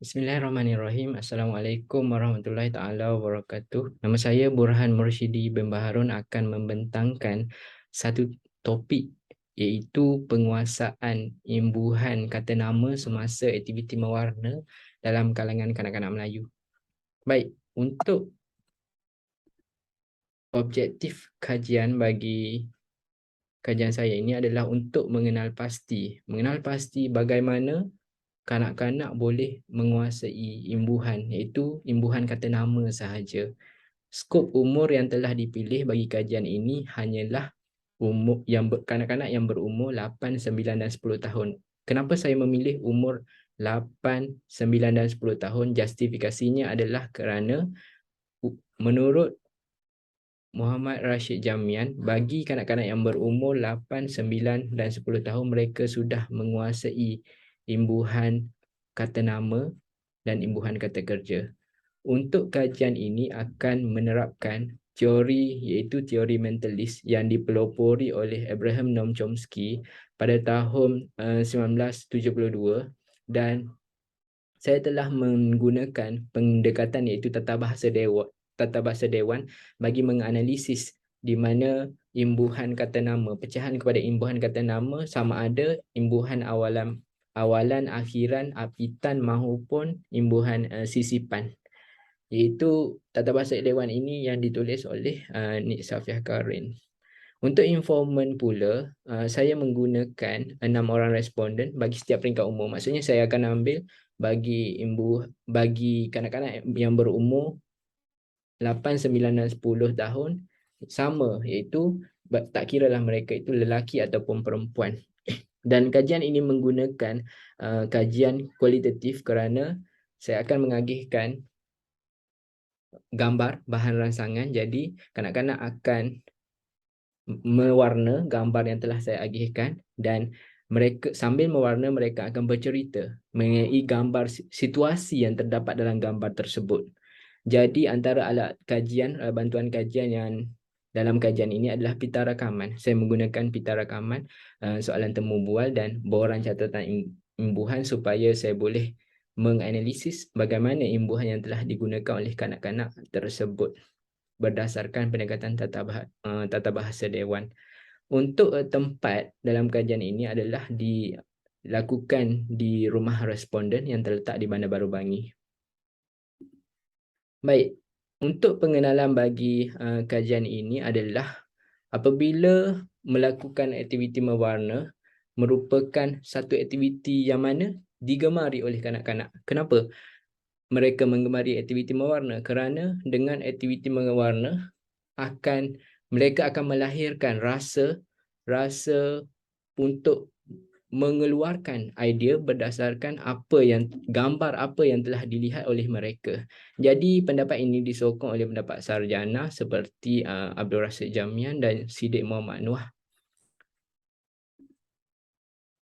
Bismillahirrahmanirrahim. Assalamualaikum warahmatullahi taala wabarakatuh. Nama saya Burhan Mursyidi bin Baharun akan membentangkan satu topik iaitu penguasaan imbuhan kata nama semasa aktiviti mewarna dalam kalangan kanak-kanak Melayu. Baik, untuk objektif kajian bagi kajian saya ini adalah untuk mengenal pasti bagaimana kanak-kanak boleh menguasai imbuhan, iaitu imbuhan kata nama sahaja. Skop umur yang telah dipilih bagi kajian ini hanyalah umur kanak-kanak yang berumur 8, 9 dan 10 tahun. Kenapa saya memilih umur 8, 9 dan 10 tahun? Justifikasinya adalah kerana menurut Muhammad Rashid Jamian, bagi kanak-kanak yang berumur 8, 9 dan 10 tahun, mereka sudah menguasai imbuhan kata nama dan imbuhan kata kerja. Untuk kajian ini akan menerapkan teori iaitu teori mentalis yang dipelopori oleh Abraham Noam Chomsky pada tahun 1972, dan saya telah menggunakan pendekatan iaitu tata bahasa dewan bagi menganalisis di mana imbuhan kata nama, pecahan kepada imbuhan kata nama sama ada imbuhan awalan, akhiran, apitan maupun imbuhan sisipan. Iaitu tata bahasa dewan ini yang ditulis oleh Nik Safiah Karin. Untuk informan pula, saya menggunakan 6 orang responden bagi setiap peringkat umur. Maksudnya saya akan ambil bagi kanak-kanak yang berumur 8, 9 dan 10 tahun sama, iaitu tak kira lah mereka itu lelaki ataupun perempuan. Dan kajian ini menggunakan kajian kualitatif kerana saya akan mengagihkan gambar bahan rangsangan. Jadi kanak-kanak akan mewarna gambar yang telah saya agihkan, dan mereka sambil mewarna mereka akan bercerita mengenai gambar situasi yang terdapat dalam gambar tersebut. Jadi antara alat kajian, bantuan kajian yang dalam kajian ini adalah pita rakaman. Saya menggunakan pita rakaman, soalan temu bual dan borang catatan imbuhan supaya saya boleh menganalisis bagaimana imbuhan yang telah digunakan oleh kanak-kanak tersebut berdasarkan pendekatan tata bahasa dewan. Untuk tempat dalam kajian ini adalah dilakukan di rumah responden yang terletak di Bandar Baru Bangi. Baik, untuk pengenalan bagi kajian ini adalah apabila melakukan aktiviti mewarna merupakan satu aktiviti yang mana digemari oleh kanak-kanak. Kenapa mereka menggemari aktiviti mewarna? Kerana dengan aktiviti mewarna mereka akan melahirkan rasa untuk mengeluarkan idea berdasarkan gambar apa yang telah dilihat oleh mereka. Jadi pendapat ini disokong oleh pendapat sarjana seperti Abdul Rasid Jamian dan Siddiq Muhammad Nuh.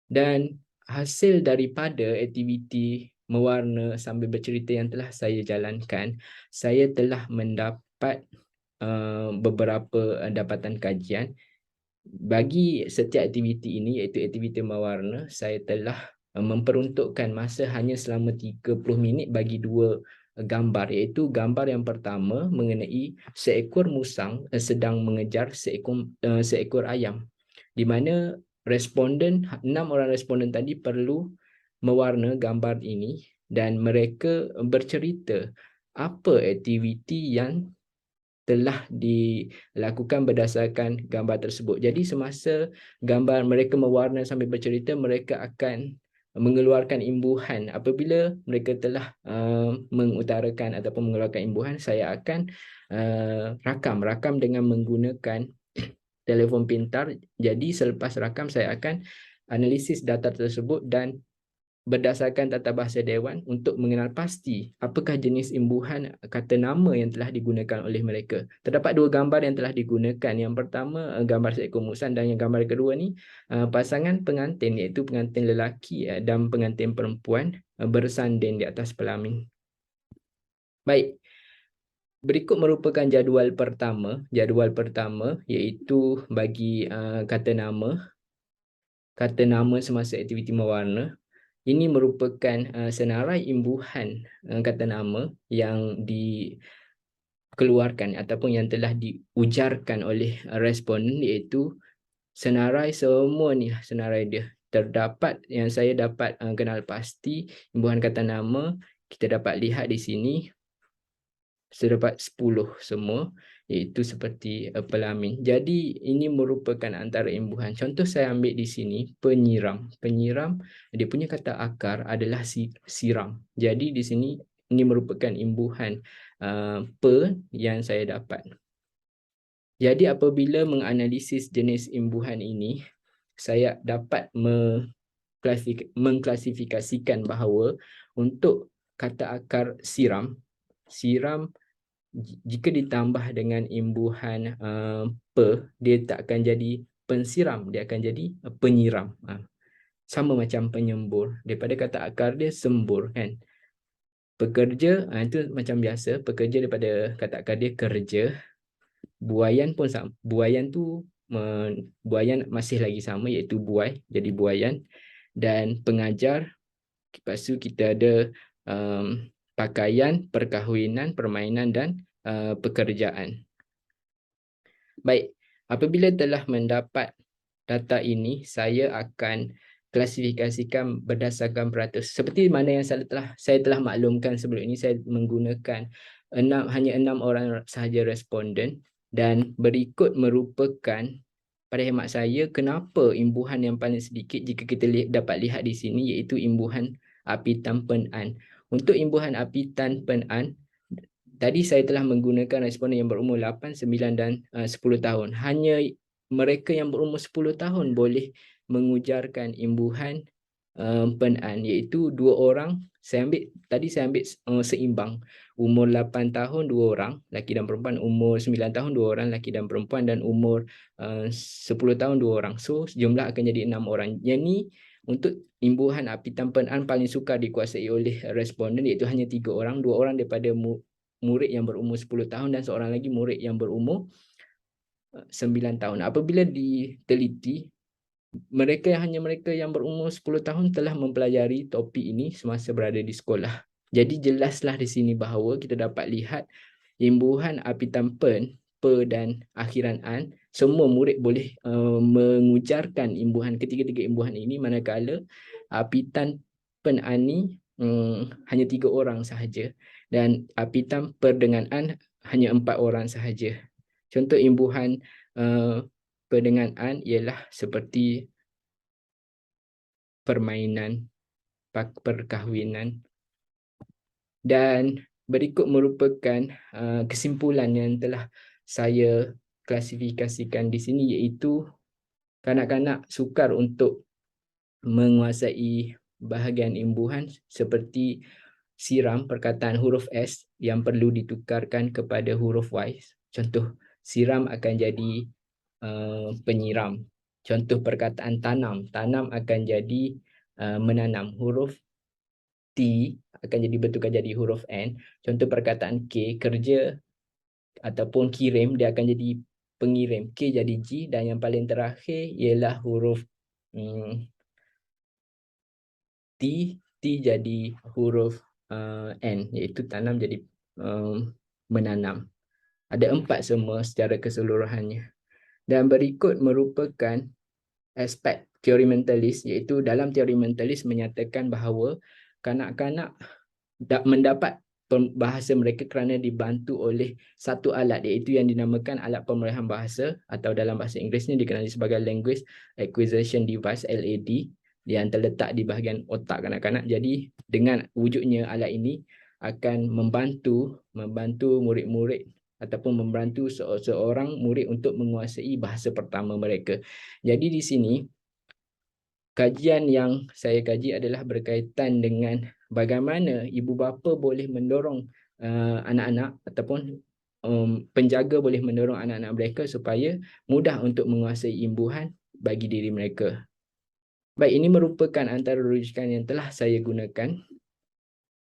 Dan hasil daripada aktiviti mewarna sambil bercerita yang telah saya jalankan, saya telah mendapat beberapa dapatan kajian. Bagi setiap aktiviti ini, iaitu aktiviti mewarna, saya telah memperuntukkan masa hanya selama 30 minit bagi 2 gambar, iaitu gambar yang pertama mengenai seekor musang sedang mengejar seekor ayam, di mana 6 orang responden tadi perlu mewarna gambar ini dan mereka bercerita apa aktiviti yang telah dilakukan berdasarkan gambar tersebut. Jadi semasa gambar mereka mewarna sambil bercerita, mereka akan mengeluarkan imbuhan. Apabila mereka telah mengutarakan ataupun mengeluarkan imbuhan, saya akan rakam dengan menggunakan telefon pintar. Jadi selepas rakam, saya akan analisis data tersebut dan berdasarkan tata bahasa dewan untuk mengenal pasti apakah jenis imbuhan kata nama yang telah digunakan oleh mereka. Terdapat 2 gambar yang telah digunakan. Yang pertama gambar seekor musang, dan yang gambar kedua ni pasangan pengantin, iaitu pengantin lelaki dan pengantin perempuan bersanding di atas pelamin. Baik, berikut merupakan jadual pertama iaitu bagi kata nama. kata nama semasa aktiviti mewarna. Ini merupakan senarai imbuhan kata nama yang dikeluarkan ataupun yang telah diujarkan oleh responden, iaitu senarai semua ni lah senarai dia. Terdapat yang saya dapat kenal pasti imbuhan kata nama, kita dapat lihat di sini terdapat 10 semua, iaitu seperti pelamin. Jadi ini merupakan antara imbuhan. Contoh saya ambil di sini penyiram. Penyiram, dia punya kata akar adalah siram. Jadi di sini ini merupakan imbuhan per yang saya dapat. Jadi apabila menganalisis jenis imbuhan ini, saya dapat mengklasifikasikan bahawa untuk kata akar siram, jika ditambah dengan imbuhan dia tak akan jadi pensiram, dia akan jadi penyiram. Sama macam penyembur, daripada kata akar dia sembur kan. Pekerja, itu macam biasa, pekerja daripada kata akar dia kerja. Buayan pun sama, buayan masih lagi sama, iaitu buai, jadi buayan. Dan pengajar, lepas tu kita ada pakaian, perkahwinan, permainan dan pekerjaan. Baik, apabila telah mendapat data ini, saya akan klasifikasikan berdasarkan peratus. Seperti mana yang saya telah maklumkan sebelum ini, saya menggunakan hanya 6 orang sahaja responden, dan berikut merupakan, pada hemat saya, kenapa imbuhan yang paling sedikit jika kita dapat lihat di sini, iaitu imbuhan apitan Pen-An. Untuk imbuhan apitan Pen-An, tadi saya telah menggunakan responden yang berumur 8, 9 dan 10 tahun. Hanya mereka yang berumur 10 tahun boleh mengujarkan imbuhan Pen-An, iaitu 2 orang. Saya ambil seimbang. Umur 8 tahun 2 orang lelaki dan perempuan, umur 9 tahun 2 orang lelaki dan perempuan, dan umur 10 tahun 2 orang. So jumlah akan jadi 6 orang. Yang ni untuk imbuhan apitan Pen-An paling sukar dikuasai oleh responden, iaitu hanya 3 orang, 2 orang daripada murid yang berumur 10 tahun dan seorang lagi murid yang berumur 9 tahun. Apabila diteliti, hanya mereka yang berumur 10 tahun telah mempelajari topik ini semasa berada di sekolah. Jadi jelaslah di sini bahawa kita dapat lihat imbuhan apitan Pen, Per dan akhiran An, semua murid boleh mengujarkan imbuhan, ketiga-tiga imbuhan ini, manakala apitan Pen-An ni hanya 3 orang sahaja, dan apitan Per dengan An hanya 4 orang sahaja. Contoh imbuhan Per dengan An ialah seperti permainan, perkahwinan. Dan berikut merupakan kesimpulan yang telah saya klasifikasikan di sini, iaitu kanak-kanak sukar untuk menguasai bahagian imbuhan seperti siram, perkataan huruf S yang perlu ditukarkan kepada huruf Y. Contoh, siram akan jadi penyiram. Contoh perkataan tanam, tanam akan jadi menanam. Huruf T akan jadi bertukar jadi huruf N. Contoh perkataan K, kerja ataupun kirim, dia akan jadi pengirim. K jadi G, dan yang paling terakhir ialah huruf T. T jadi huruf N, iaitu tanam jadi menanam. Ada 4 semua secara keseluruhannya. Dan berikut merupakan aspek teori mentalis, iaitu dalam teori mentalis menyatakan bahawa kanak-kanak mendapat bahasa mereka kerana dibantu oleh satu alat, iaitu yang dinamakan alat pemerolehan bahasa, atau dalam bahasa Inggerisnya dikenali sebagai Language Acquisition Device, LAD, yang terletak di bahagian otak kanak-kanak. Jadi dengan wujudnya alat ini akan membantu murid-murid ataupun membantu seorang murid untuk menguasai bahasa pertama mereka. Jadi di sini kajian yang saya kaji adalah berkaitan dengan bagaimana ibu bapa boleh mendorong anak-anak ataupun penjaga boleh mendorong anak-anak mereka supaya mudah untuk menguasai imbuhan bagi diri mereka. Baik, ini merupakan antara rujukan yang telah saya gunakan.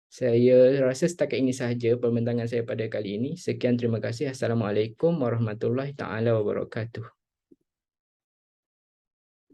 Saya rasa setakat ini sahaja pembintangan saya pada kali ini. Sekian, terima kasih. Assalamualaikum warahmatullahi taala wabarakatuh.